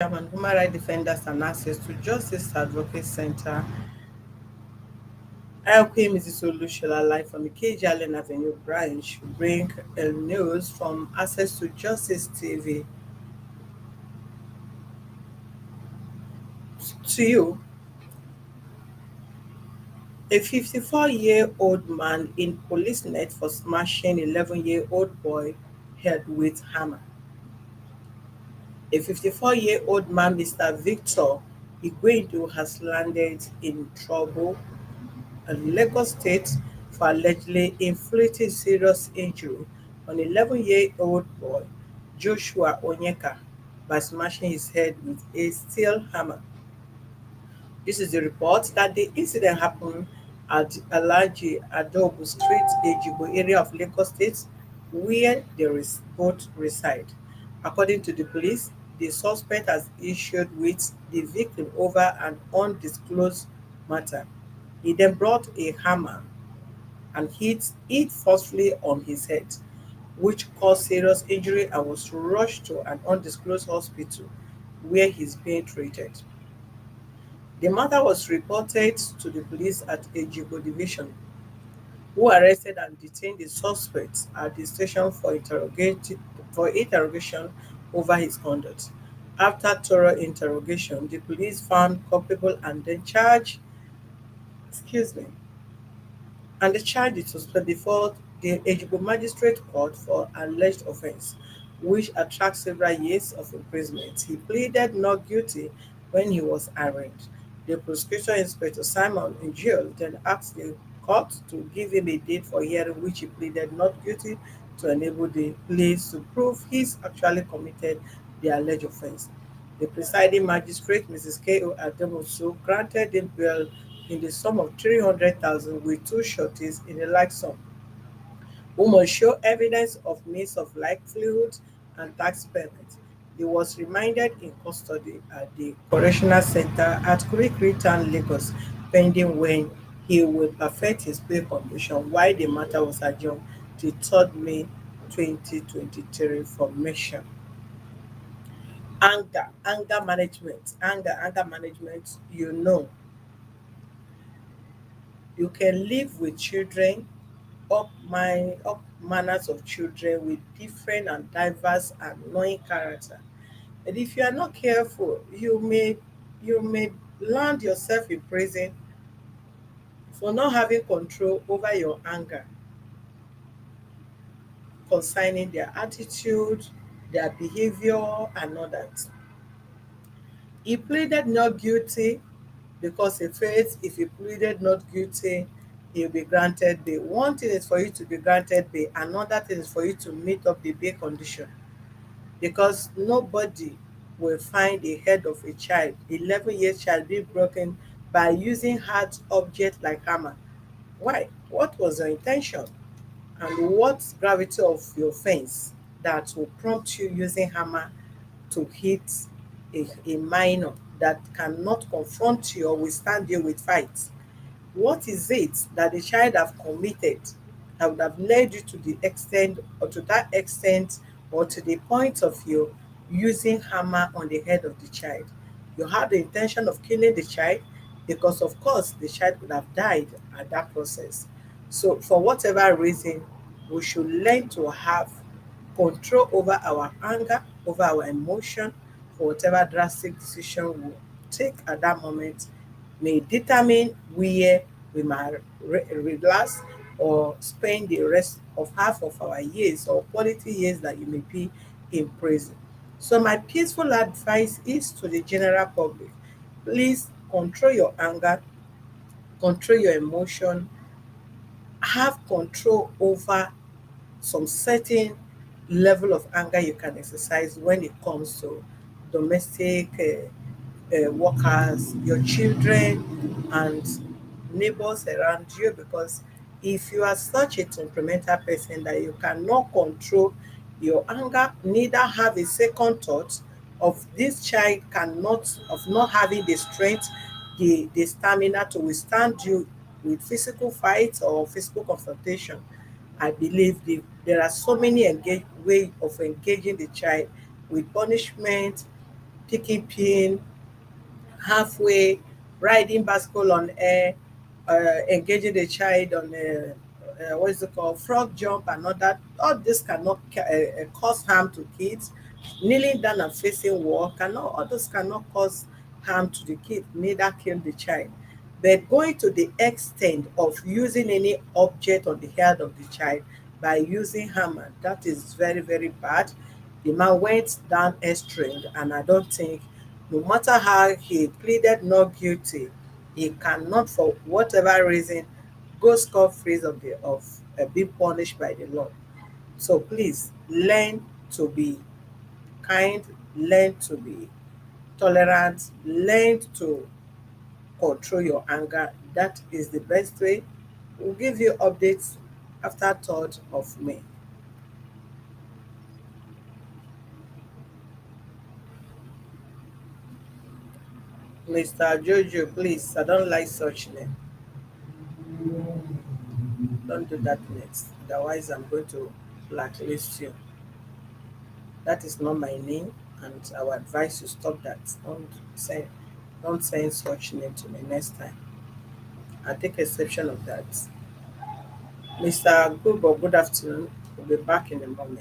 Chairman, Human Rights Defenders and Access to Justice Advocate Center. I am Mrs. Olusola live from the KJ Allen Avenue branch. Bring news from Access to Justice TV to you. A 54-year-old man in police net for smashing 11-year-old boy head with hammer. A 54-year-old man, Mr. Victor Igwendu, has landed in trouble in Lagos State for allegedly inflicting serious injury on 11-year-old boy Joshua Onyeka by smashing his head with a steel hammer. This is the report that the incident happened at Alhaji Adobu Street, Ejigbo area of Lagos State, where both reside. According to the police, the suspect has issued with the victim over an undisclosed matter. He then brought a hammer and hit it forcefully on his head, which caused serious injury and was rushed to an undisclosed hospital where he's being treated. The matter was reported to the police at Ejigbo Division, who arrested and detained the suspect at the station for interrogation over his conduct. After thorough interrogation, the police found culpable and then charged, excuse me, and the charge is suspended before the Ejigbo Magistrate Court for alleged offence, which attracts several years of imprisonment. He pleaded not guilty when he was arraigned. The prosecution inspector Simon in jail then asked the court to give him a date for hearing, which he pleaded not guilty to enable the police to prove he's actually committed the alleged offence. The presiding magistrate, Mrs. K.O. Ademosu, granted him bail in the sum of 300,000 with two sureties in the like sum, who must show evidence of means of livelihood and tax payment. He was remanded in custody at the Correctional Center at Kurikiri Town, Lagos, pending when he will perfect his bail condition, while the matter was adjourned to 3rd May 2023 for mission. Anger management, you can live with children, up manners of children with different and diverse and annoying character. And if you are not careful, you may land yourself in prison for not having control over your anger concerning their attitude, their behavior, and all that. He pleaded not guilty because he felt if he pleaded not guilty, he'll be granted bail. One thing is for you to be granted bail, another thing is for you to meet up the bail condition, because nobody will find the head of a child, 11 years child, being broken by using hard object like hammer. Why? What was your intention? And what gravity of your offense that will prompt you using hammer to hit a minor that cannot confront you or withstand you with fight? What is it that the child have committed that would have led you to the extent or to that extent or to the point of you using hammer on the head of the child? You had the intention of killing the child because of course the child would have died at that process. So for whatever reason, we should learn to have control over our anger, over our emotion, for whatever drastic decision we take at that moment may determine where we might relax or spend the rest of half of our years or quality years that you may be in prison. So my peaceful advice is to the general public, please control your anger, control your emotion, have control over some certain level of anger you can exercise when it comes to domestic workers, your children, and neighbors around you. Because if you are such a temperamental person that you cannot control your anger, neither have a second thought of this child cannot, of not having the strength, the stamina to withstand you with physical fight or physical confrontation, I believe there are so many ways of engaging the child with punishment, picky pin, halfway, riding bicycle on air, engaging the child on what is it called, frog jump and all that. All this cannot cause harm to kids. Kneeling down and facing wall cannot. All this cannot cause harm to the kid, neither kill the child. But going to the extent of using any object on the head of the child by using hammer, that is very, very bad. The man went down extreme, and I don't think, no matter how he pleaded not guilty, he cannot, for whatever reason, go scot-free of being punished by the law. So please learn to be kind, learn to be tolerant, learn to control your anger. That is the best way. We'll give you updates after 3rd of May. Mr. Jojo, please, I don't like such name. Don't do that next. Otherwise, I'm going to blacklist you. That is not my name, and I would advise you stop that. Don't say such name to me next time. I take exception of that. Mr. Good afternoon. We'll be back in a moment.